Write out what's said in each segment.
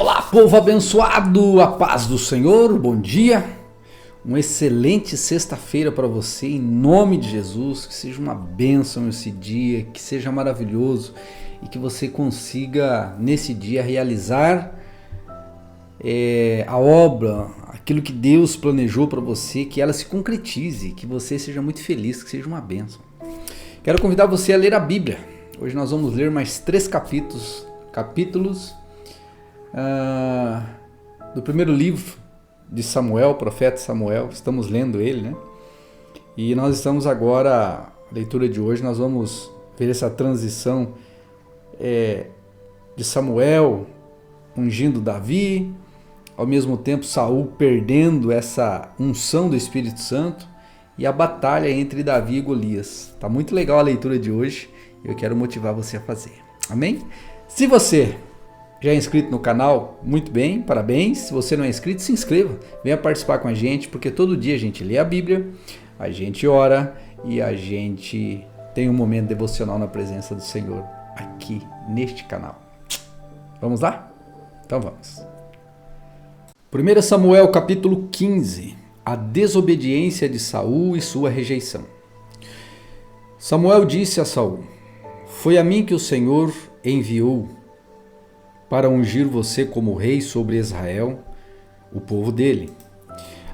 Olá, povo abençoado, a paz do Senhor, bom dia, uma excelente sexta-feira para você, em nome de Jesus, que seja uma bênção esse dia, que seja maravilhoso e que você consiga nesse dia realizar a obra, aquilo que Deus planejou para você, que ela se concretize, que você seja muito feliz, que seja uma bênção. Quero convidar você a ler a Bíblia. Hoje nós vamos ler mais 3 capítulos do primeiro livro de Samuel, profeta Samuel. Estamos lendo ele, né? E nós estamos agora, a leitura de hoje, nós vamos ver essa transição de Samuel ungindo Davi, ao mesmo tempo Saul perdendo essa unção do Espírito Santo e a batalha entre Davi e Golias. Tá muito legal a leitura de hoje e eu quero motivar você a fazer. Amém? Se você já é inscrito no canal, muito bem, parabéns. Se você não é inscrito, se inscreva. Venha participar com a gente, porque todo dia a gente lê a Bíblia, a gente ora e a gente tem um momento devocional na presença do Senhor aqui neste canal. Vamos lá? Então vamos. 1 Samuel capítulo 15. A desobediência de Saul e sua rejeição. Samuel disse a Saul: foi a mim que o Senhor enviou para ungir você como rei sobre Israel, o povo dele.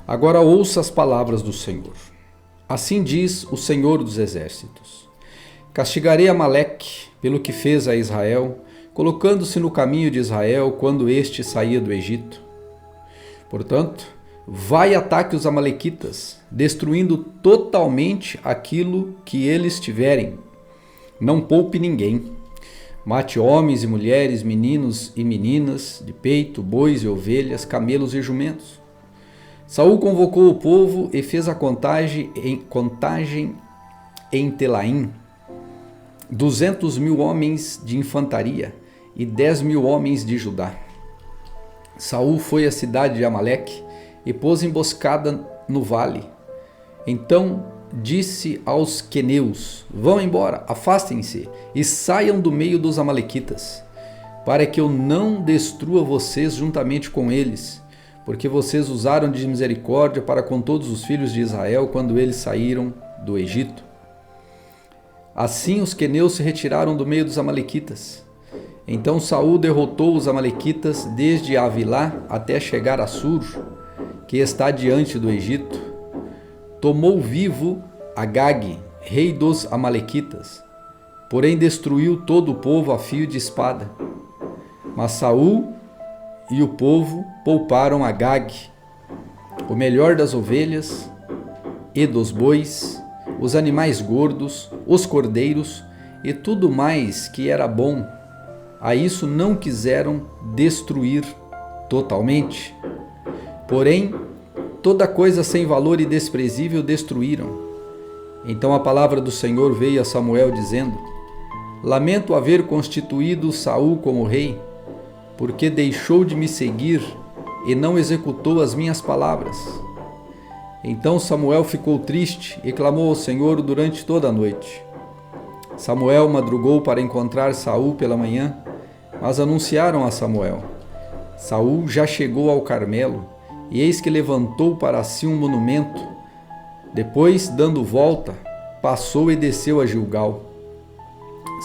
Agora ouça as palavras do Senhor. Assim diz o Senhor dos Exércitos: castigarei Amaleque pelo que fez a Israel, colocando-se no caminho de Israel quando este saía do Egito. Portanto, vai e ataque os amalequitas, destruindo totalmente aquilo que eles tiverem. Não poupe ninguém. Mate homens e mulheres, meninos e meninas, de peito, bois e ovelhas, camelos e jumentos. Saul convocou o povo e fez a contagem em Telaim, 200.000 homens de infantaria e 10.000 homens de Judá. Saul foi à cidade de Amaleque e pôs emboscada no vale. Então disse aos queneus: vão embora, afastem-se e saiam do meio dos amalequitas, para que eu não destrua vocês juntamente com eles, porque vocês usaram de misericórdia para com todos os filhos de Israel quando eles saíram do Egito. Assim os queneus se retiraram do meio dos amalequitas. Então Saul derrotou os amalequitas desde Avilá até chegar a Sur, que está diante do Egito. Tomou vivo Agag, rei dos amalequitas, porém destruiu todo o povo a fio de espada. Mas Saul e o povo pouparam Agag, o melhor das ovelhas e dos bois, os animais gordos, os cordeiros e tudo mais que era bom. A isso não quiseram destruir totalmente. Porém, toda coisa sem valor e desprezível destruíram. Então a palavra do Senhor veio a Samuel dizendo: lamento haver constituído Saul como rei, porque deixou de me seguir e não executou as minhas palavras. Então Samuel ficou triste e clamou ao Senhor durante toda a noite. Samuel madrugou para encontrar Saul pela manhã, mas anunciaram a Samuel: Saul já chegou ao Carmelo, e eis que levantou para si um monumento. Depois, dando volta, passou e desceu a Gilgal.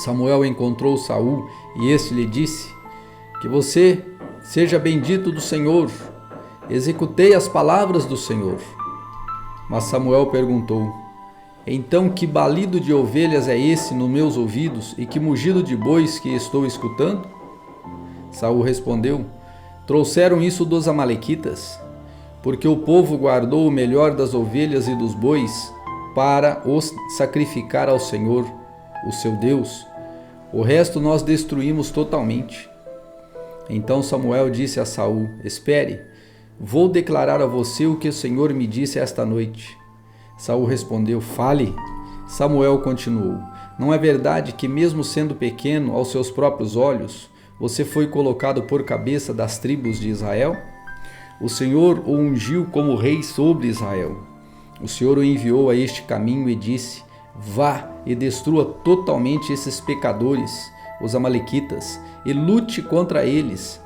Samuel encontrou Saul e este lhe disse: que você seja bendito do Senhor. Executei as palavras do Senhor. Mas Samuel perguntou: então que balido de ovelhas é esse nos meus ouvidos e que mugido de bois que estou escutando? Saul respondeu: trouxeram isso dos amalequitas, porque o povo guardou o melhor das ovelhas e dos bois para os sacrificar ao Senhor, o seu Deus. O resto nós destruímos totalmente. Então Samuel disse a Saul: espere, vou declarar a você o que o Senhor me disse esta noite. Saul respondeu: fale. Samuel continuou: não é verdade que, mesmo sendo pequeno aos seus próprios olhos, você foi colocado por cabeça das tribos de Israel? O Senhor o ungiu como rei sobre Israel. O Senhor o enviou a este caminho e disse: vá e destrua totalmente esses pecadores, os amalequitas, e lute contra eles,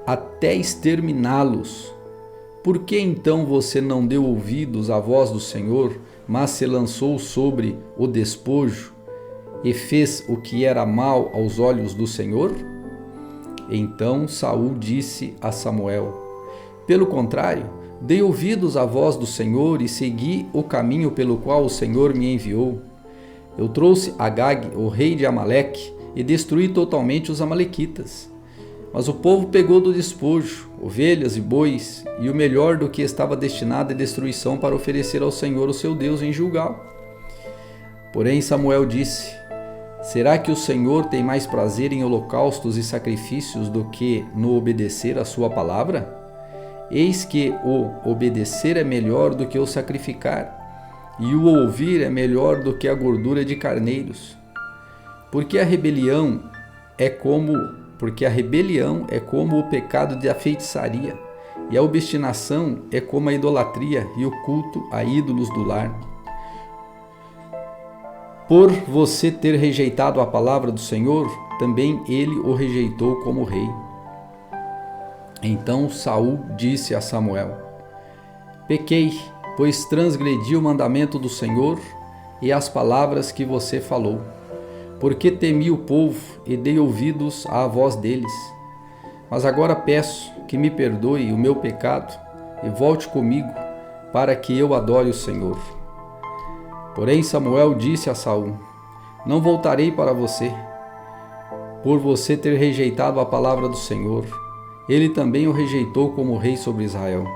até exterminá-los. Por que então você não deu ouvidos à voz do Senhor, mas se lançou sobre o despojo e fez o que era mal aos olhos do Senhor? Então Saul disse a Samuel: pelo contrário, dei ouvidos à voz do Senhor e segui o caminho pelo qual o Senhor me enviou. Eu trouxe Agag, o rei de Amaleque, e destruí totalmente os amalequitas. Mas o povo pegou do despojo ovelhas e bois e o melhor do que estava destinado à destruição para oferecer ao Senhor, o seu Deus, em Gilgal. Porém Samuel disse: será que o Senhor tem mais prazer em holocaustos e sacrifícios do que no obedecer à sua palavra? Eis que o obedecer é melhor do que o sacrificar, e o ouvir é melhor do que a gordura de carneiros. Porque a rebelião é como o pecado da feitiçaria, e a obstinação é como a idolatria e o culto a ídolos do lar. Por você ter rejeitado a palavra do Senhor, também ele o rejeitou como rei. Então Saul disse a Samuel: pequei, pois transgredi o mandamento do Senhor e as palavras que você falou, porque temi o povo e dei ouvidos à voz deles. Mas agora peço que me perdoe o meu pecado e volte comigo, para que eu adore o Senhor. Porém Samuel disse a Saul: não voltarei para você, por você ter rejeitado a palavra do Senhor. Ele também o rejeitou como rei sobre Israel.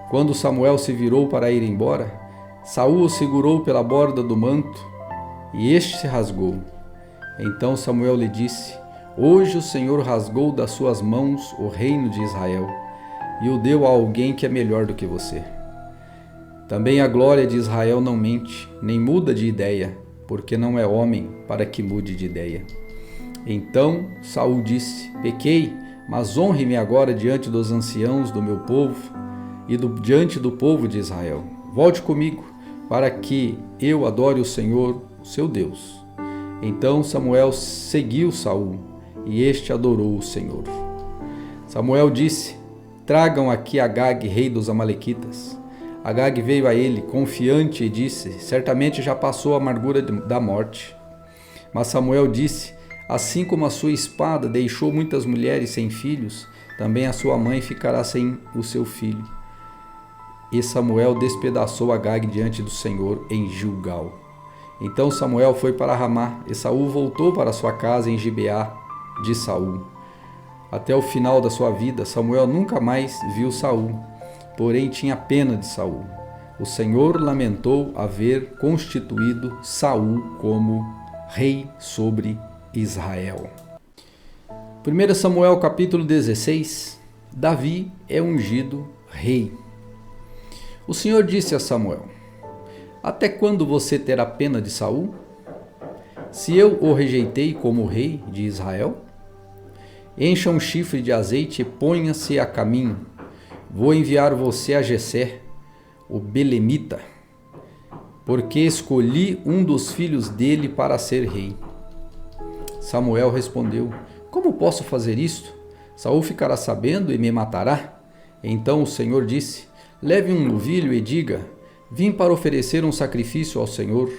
Quando Samuel se virou para ir embora, Saul o segurou pela borda do manto, e este se rasgou. Então Samuel lhe disse: hoje o Senhor rasgou das suas mãos o reino de Israel, e o deu a alguém que é melhor do que você. Também a glória de Israel não mente, nem muda de ideia, porque não é homem para que mude de ideia. Então Saul disse: pequei, mas honre-me agora diante dos anciãos do meu povo e diante do povo de Israel. Volte comigo, para que eu adore o Senhor, seu Deus. Então Samuel seguiu Saul, e este adorou o Senhor. Samuel disse: tragam aqui Agag, rei dos amalequitas. Agag veio a ele, confiante, e disse: certamente já passou a amargura da morte. Mas Samuel disse: assim como a sua espada deixou muitas mulheres sem filhos, também a sua mãe ficará sem o seu filho. E Samuel despedaçou Agag diante do Senhor em Gilgal. Então Samuel foi para Ramá, e Saul voltou para sua casa em Gibeá de Saul. Até o final da sua vida, Samuel nunca mais viu Saul, porém tinha pena de Saul. O Senhor lamentou haver constituído Saul como rei sobre Israel. 1 Samuel capítulo 16. Davi é ungido rei. O Senhor disse a Samuel: até quando você terá pena de Saul? Se eu o rejeitei como rei de Israel? Encha um chifre de azeite e ponha-se a caminho. Vou enviar você a Jessé, o belemita, porque escolhi um dos filhos dele para ser rei. Samuel respondeu: como posso fazer isto? Saul ficará sabendo e me matará. Então o Senhor disse: leve um novilho e diga: vim para oferecer um sacrifício ao Senhor.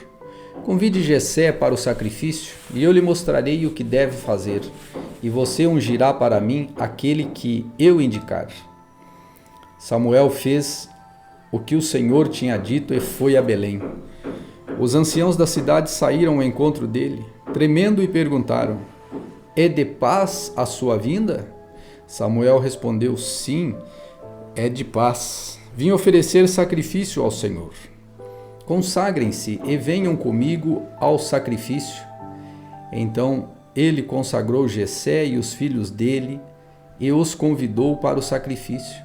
Convide Jessé para o sacrifício, e eu lhe mostrarei o que deve fazer, e você ungirá para mim aquele que eu indicar. Samuel fez o que o Senhor tinha dito e foi a Belém. Os anciãos da cidade saíram ao encontro dele, tremendo, e perguntaram: é de paz a sua vinda? Samuel respondeu: sim, é de paz. Vim oferecer sacrifício ao Senhor. Consagrem-se e venham comigo ao sacrifício. Então ele consagrou Jessé e os filhos dele e os convidou para o sacrifício.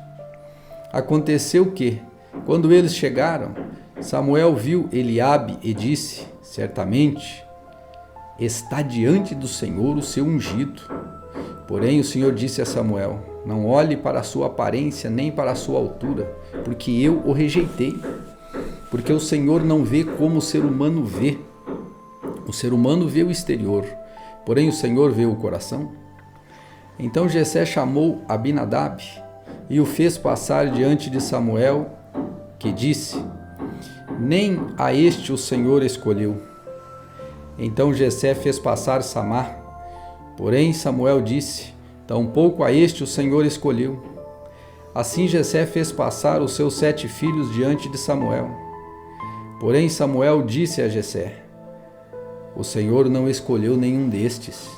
Aconteceu que, quando eles chegaram, Samuel viu Eliabe e disse: certamente está diante do Senhor o seu ungido. Porém o Senhor disse a Samuel: não olhe para a sua aparência nem para a sua altura, porque eu o rejeitei. Porque o Senhor não vê como o ser humano vê. O ser humano vê o exterior, porém o Senhor vê o coração. Então Jessé chamou Abinadab e o fez passar diante de Samuel, que disse: nem a este o Senhor escolheu. Então Jessé fez passar Samar, porém Samuel disse: tampouco a este o Senhor escolheu. Assim Jessé fez passar os seus 7 filhos diante de Samuel. Porém Samuel disse a Jessé: o Senhor não escolheu nenhum destes.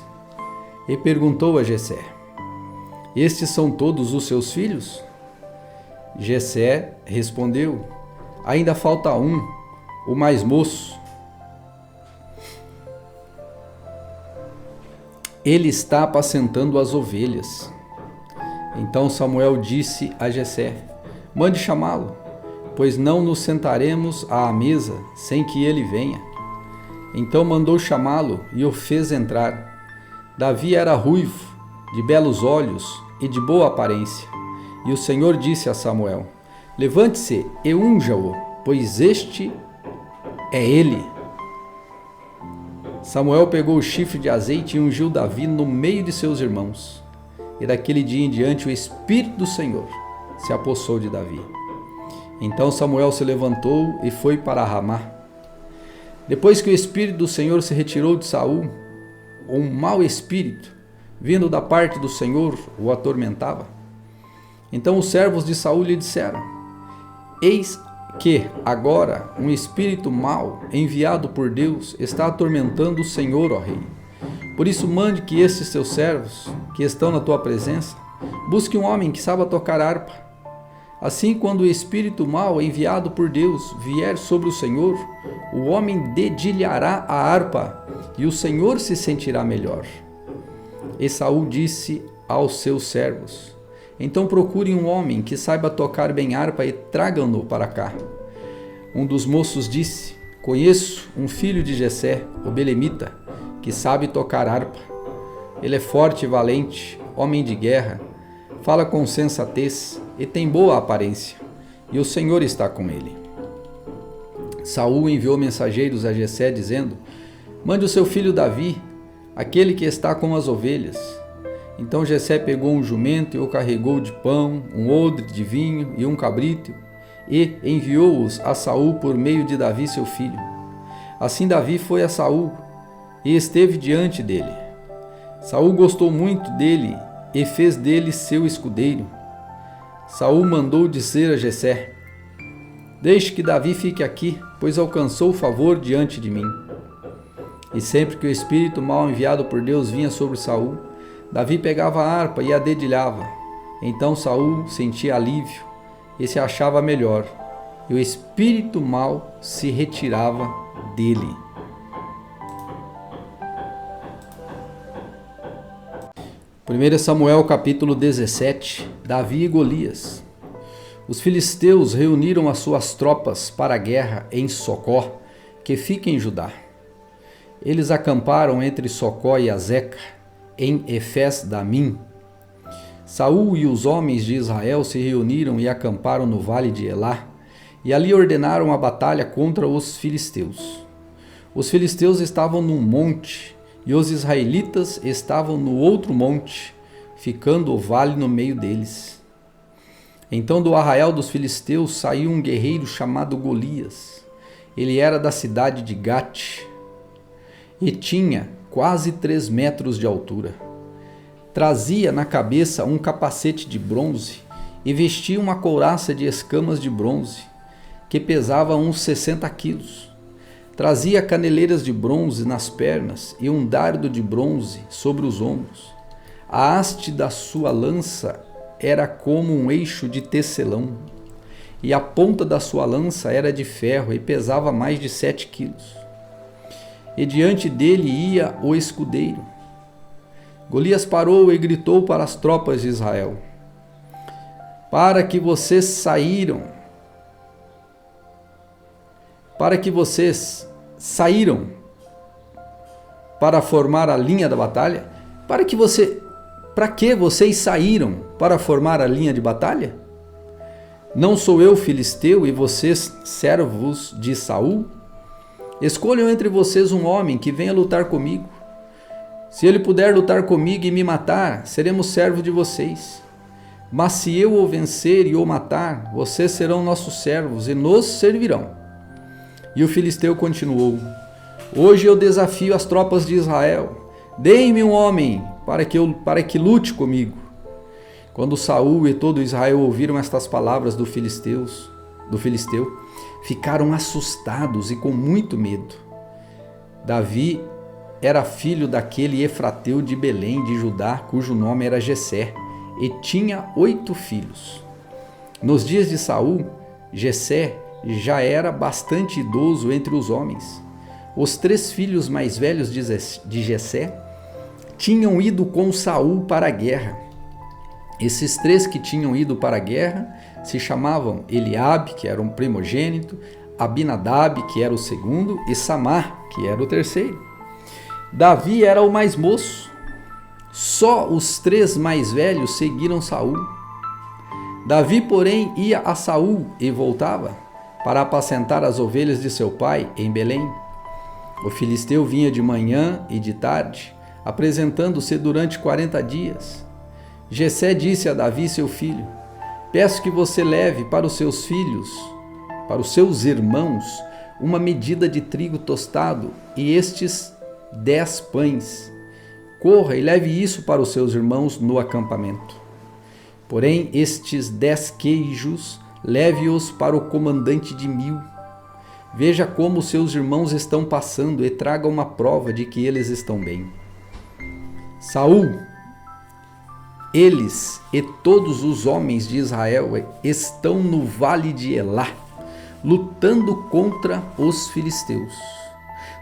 E perguntou a Jessé: estes são todos os seus filhos? Jessé respondeu: ainda falta um, o mais moço. Ele está apacentando as ovelhas. Então Samuel disse a Jessé: mande chamá-lo, pois não nos sentaremos à mesa sem que ele venha. Então mandou chamá-lo e o fez entrar. Davi era ruivo, de belos olhos e de boa aparência. E o Senhor disse a Samuel: levante-se e unja-o, pois este é ele. Samuel pegou o chifre de azeite e ungiu Davi no meio de seus irmãos. E daquele dia em diante o Espírito do Senhor se apossou de Davi. Então Samuel se levantou e foi para Ramá. Depois que o Espírito do Senhor se retirou de Saul, um mau espírito, vindo da parte do Senhor, o atormentava. Então os servos de Saul lhe disseram: eis que agora um espírito mau, enviado por Deus, está atormentando o Senhor, ó rei. Por isso mande que estes teus servos, que estão na tua presença, busquem um homem que saiba tocar harpa. Assim, quando o espírito mau, enviado por Deus, vier sobre o Senhor, o homem dedilhará a harpa, e o Senhor se sentirá melhor. E Saul disse aos seus servos: então procurem um homem que saiba tocar bem harpa e tragam-no para cá. Um dos moços disse: conheço um filho de Jessé, o belemita, que sabe tocar harpa. Ele é forte e valente, homem de guerra, fala com sensatez e tem boa aparência, e o Senhor está com ele. Saul enviou mensageiros a Jessé, dizendo: mande o seu filho Davi, aquele que está com as ovelhas. Então Jessé pegou um jumento e o carregou de pão, um odre de vinho e um cabrito, e enviou-os a Saul por meio de Davi seu filho. Assim Davi foi a Saul e esteve diante dele. Saul gostou muito dele e fez dele seu escudeiro. Saul mandou dizer a Jessé: deixe que Davi fique aqui, pois alcançou favor diante de mim. E sempre que o espírito mal enviado por Deus vinha sobre Saul, Davi pegava a harpa e a dedilhava. Então Saul sentia alívio e se achava melhor, e o espírito mau se retirava dele. Primeiro Samuel capítulo 17, Davi e Golias. Os filisteus reuniram as suas tropas para a guerra em Socó, que fica em Judá. Eles acamparam entre Socó e Azeca, em Efes-Damim. Saul e os homens de Israel se reuniram e acamparam no vale de Elá, e ali ordenaram a batalha contra os filisteus. Os filisteus estavam num monte, e os israelitas estavam no outro monte, ficando o vale no meio deles. Então do arraial dos filisteus saiu um guerreiro chamado Golias. Ele era da cidade de Gate, e tinha quase 3 metros de altura. Trazia na cabeça um capacete de bronze e vestia uma couraça de escamas de bronze, que pesava uns 60 quilos. Trazia caneleiras de bronze nas pernas e um dardo de bronze sobre os ombros. A haste da sua lança era como um eixo de tecelão, e a ponta da sua lança era de ferro e pesava mais de 7 quilos. E diante dele ia o escudeiro. Golias parou e gritou para as tropas de Israel: Para que vocês saíram para formar a linha da batalha? Para que vocês saíram para formar a linha de batalha? Não sou eu filisteu e vocês servos de Saul? Escolham entre vocês um homem que venha lutar comigo. Se ele puder lutar comigo e me matar, seremos servos de vocês. Mas se eu o vencer e o matar, vocês serão nossos servos e nos servirão. E o filisteu continuou: Hoje eu desafio as tropas de Israel. Deem-me um homem para que lute comigo. Quando Saul e todo Israel ouviram estas palavras do filisteu, ficaram assustados e com muito medo. Davi era filho daquele efrateu de Belém de Judá, cujo nome era Jessé, e tinha 8 filhos. Nos dias de Saul, Jessé já era bastante idoso entre os homens. Os 3 filhos mais velhos de Jessé tinham ido com Saul para a guerra. Esses 3 que tinham ido para a guerra se chamavam Eliabe, que era um primogênito, Abinadab, que era o segundo, e Samar, que era o terceiro. Davi era o mais moço. Só os 3 mais velhos seguiram Saul. Davi, porém, ia a Saul e voltava para apacentar as ovelhas de seu pai em Belém. O filisteu vinha de manhã e de tarde, apresentando-se durante 40 dias. Jessé disse a Davi, seu filho: Peço que você leve para os seus filhos, para os seus irmãos, uma medida de trigo tostado e estes 10 pães. Corra e leve isso para os seus irmãos no acampamento. Porém, estes 10 queijos, leve-os para o comandante de 1000. Veja como seus irmãos estão passando e traga uma prova de que eles estão bem. Saul, eles e todos os homens de Israel estão no vale de Elá, lutando contra os filisteus.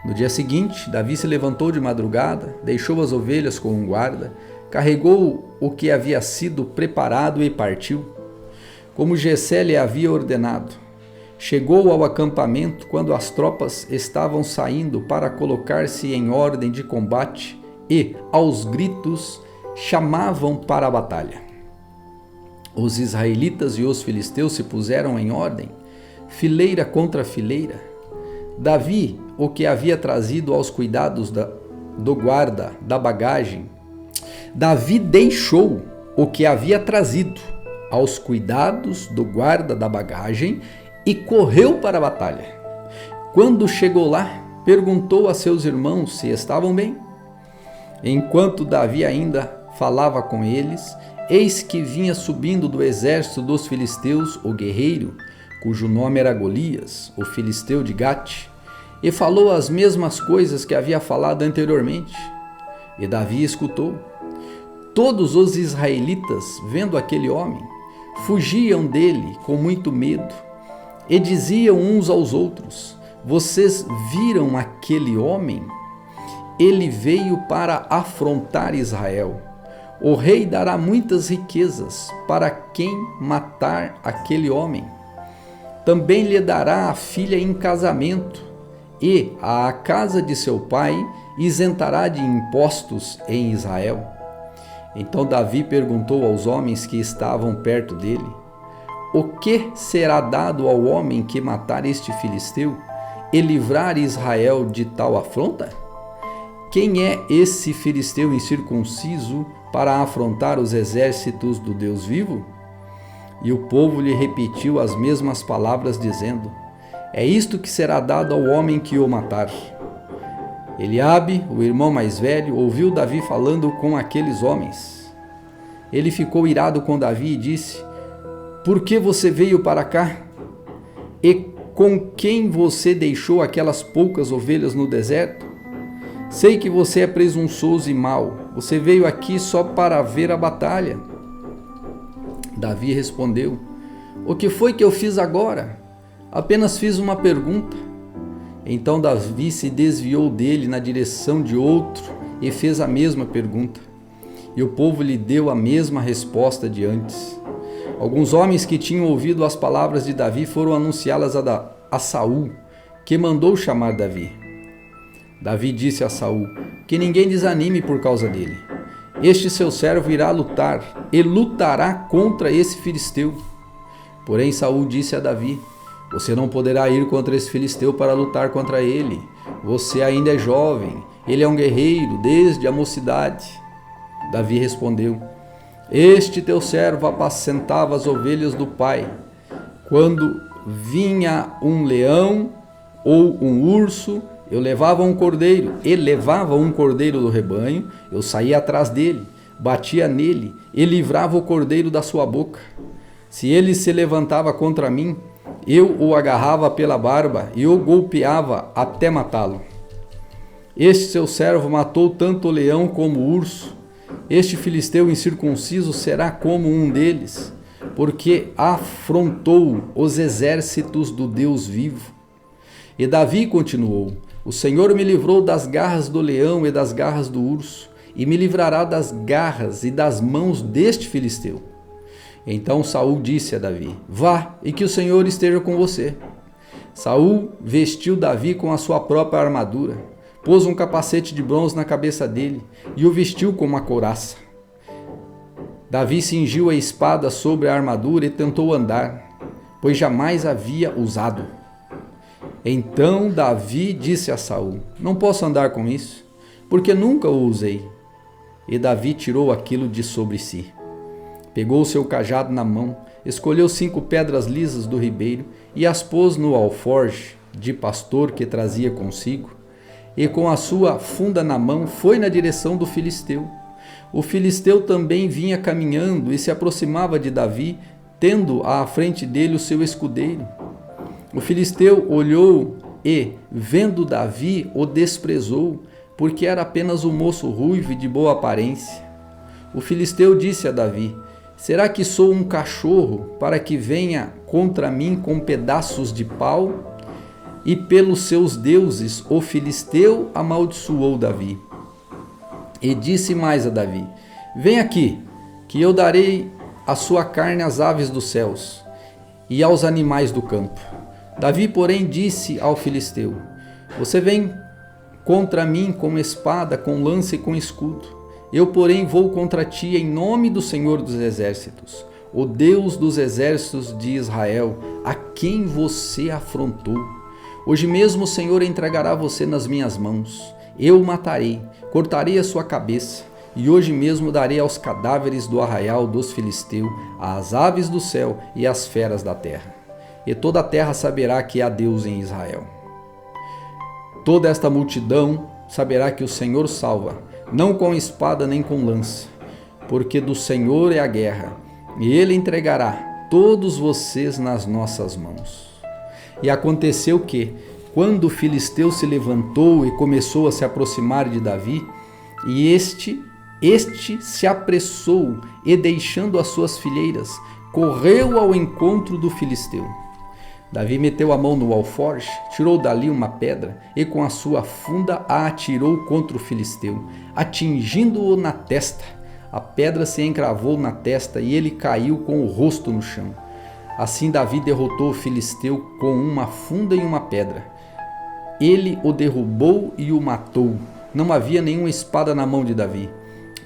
No dia seguinte, Davi se levantou de madrugada, deixou as ovelhas com um guarda, carregou o que havia sido preparado e partiu, como Jessé lhe havia ordenado. Chegou ao acampamento quando as tropas estavam saindo para colocar-se em ordem de combate e, aos gritos, chamavam para a batalha. Os israelitas e os filisteus se puseram em ordem, fileira contra fileira. Davi, o que havia trazido aos cuidados do guarda da bagagem, Davi deixou o que havia trazido aos cuidados do guarda da bagagem e correu para a batalha. Quando chegou lá, perguntou a seus irmãos se estavam bem. Enquanto Davi ainda falava com eles, eis que vinha subindo do exército dos filisteus o guerreiro, cujo nome era Golias, o filisteu de Gate, e falou as mesmas coisas que havia falado anteriormente. E Davi escutou. Todos os israelitas, vendo aquele homem, fugiam dele com muito medo e diziam uns aos outros: Vocês viram aquele homem? Ele veio para afrontar Israel. O rei dará muitas riquezas para quem matar aquele homem. Também lhe dará a filha em casamento, e a casa de seu pai isentará de impostos em Israel. Então Davi perguntou aos homens que estavam perto dele: O que será dado ao homem que matar este filisteu e livrar Israel de tal afronta? Quem é esse filisteu incircunciso para afrontar os exércitos do Deus vivo? E o povo lhe repetiu as mesmas palavras, dizendo: É isto que será dado ao homem que o matar. Eliabe, o irmão mais velho, ouviu Davi falando com aqueles homens. Ele ficou irado com Davi e disse: Por que você veio para cá? E com quem você deixou aquelas poucas ovelhas no deserto? Sei que você é presunçoso e mau. Você veio aqui só para ver a batalha. Davi respondeu: O que foi que eu fiz agora? Apenas fiz uma pergunta. Então Davi se desviou dele na direção de outro e fez a mesma pergunta. E o povo lhe deu a mesma resposta de antes. Alguns homens que tinham ouvido as palavras de Davi foram anunciá-las a Saul, que mandou chamar Davi. Davi disse a Saul: Que ninguém desanime por causa dele. Este seu servo irá lutar e lutará contra esse filisteu. Porém Saul disse a Davi: Você não poderá ir contra esse filisteu para lutar contra ele. Você ainda é jovem Ele é um guerreiro desde a mocidade. Davi respondeu: Este teu servo apacentava as ovelhas do pai. Quando vinha um leão ou um urso, eu levava um cordeiro. Ele levava um cordeiro do rebanho, eu saía atrás dele, batia nele e livrava o cordeiro da sua boca. Se ele se levantava contra mim, eu o agarrava pela barba e o golpeava até matá-lo. Este seu servo matou tanto o leão como o urso. Este filisteu incircunciso será como um deles, porque afrontou os exércitos do Deus vivo. E Davi continuou: O Senhor me livrou das garras do leão e das garras do urso, e me livrará das garras e das mãos deste filisteu. Então Saul disse a Davi: Vá, e que o Senhor esteja com você. Saul vestiu Davi com a sua própria armadura, pôs um capacete de bronze na cabeça dele e o vestiu com uma couraça. Davi cingiu a espada sobre a armadura e tentou andar, pois jamais havia usado. Então Davi disse a Saul: Não posso andar com isso, porque nunca o usei. E Davi tirou aquilo de sobre si. Pegou o seu cajado na mão, escolheu 5 pedras lisas do ribeiro e as pôs no alforje de pastor que trazia consigo, e com a sua funda na mão foi na direção do filisteu. O filisteu também vinha caminhando e se aproximava de Davi, tendo à frente dele o seu escudeiro. O filisteu olhou e, vendo Davi, o desprezou, porque era apenas um moço ruivo e de boa aparência. O filisteu disse a Davi: Será que sou um cachorro para que venha contra mim com pedaços de pau? E pelos seus deuses o filisteu amaldiçoou Davi. E disse mais a Davi: Vem aqui, que eu darei a sua carne às aves dos céus e aos animais do campo. Davi, porém, disse ao filisteu: Você vem contra mim com espada, com lança e com escudo. Eu, porém, vou contra ti em nome do Senhor dos Exércitos, o Deus dos exércitos de Israel, a quem você afrontou. Hoje mesmo o Senhor entregará você nas minhas mãos. Eu o matarei, cortarei a sua cabeça, e hoje mesmo darei aos cadáveres do arraial dos filisteus, às aves do céu e às feras da terra. E toda a terra saberá que há Deus em Israel. Toda esta multidão saberá que o Senhor salva, não com espada nem com lança, porque do Senhor é a guerra, e ele entregará todos vocês nas nossas mãos. E aconteceu que, quando o filisteu se levantou e começou a se aproximar de Davi, e este se apressou e, deixando as suas fileiras, correu ao encontro do filisteu. Davi meteu a mão no alforje, tirou dali uma pedra e com a sua funda a atirou contra o filisteu, atingindo-o na testa. A pedra se encravou na testa e ele caiu com o rosto no chão. Assim Davi derrotou o filisteu com uma funda e uma pedra. Ele o derrubou e o matou. Não havia nenhuma espada na mão de Davi.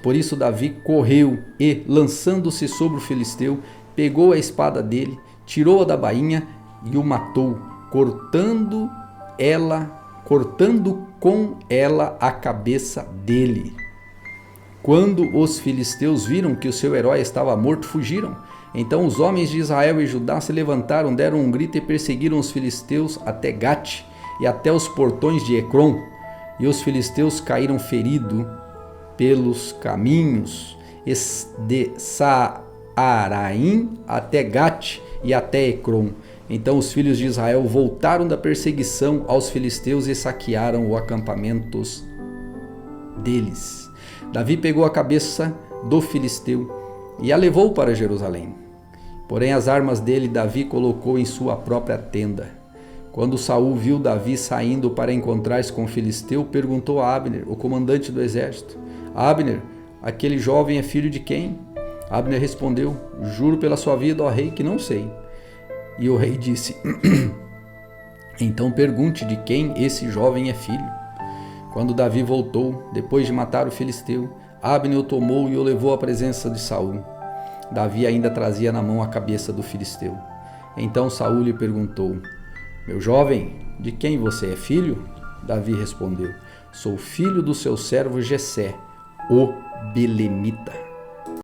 Por isso Davi correu e, lançando-se sobre o filisteu, pegou a espada dele, tirou-a da bainha e o matou, cortando com ela a cabeça dele. Quando os filisteus viram que o seu herói estava morto, fugiram. Então os homens de Israel e Judá se levantaram, deram um grito e perseguiram os filisteus até Gate e até os portões de Ecrom. E os filisteus caíram feridos pelos caminhos de Saaraim até Gate e até Ecrom. Então os filhos de Israel voltaram da perseguição aos filisteus e saquearam os acampamentos deles. Davi pegou a cabeça do filisteu e a levou para Jerusalém. Porém as armas dele Davi colocou em sua própria tenda. Quando Saul viu Davi saindo para encontrar-se com o filisteu, perguntou a Abner, o comandante do exército: Abner, aquele jovem é filho de quem? Abner respondeu: Juro pela sua vida, ó rei, que não sei. E o rei disse: Então pergunte de quem esse jovem é filho. Quando Davi voltou, depois de matar o filisteu, Abner o tomou e o levou à presença de Saul. Davi ainda trazia na mão a cabeça do filisteu. Então Saul lhe perguntou: Meu jovem, de quem você é filho? Davi respondeu: Sou filho do seu servo Jessé, o belemita.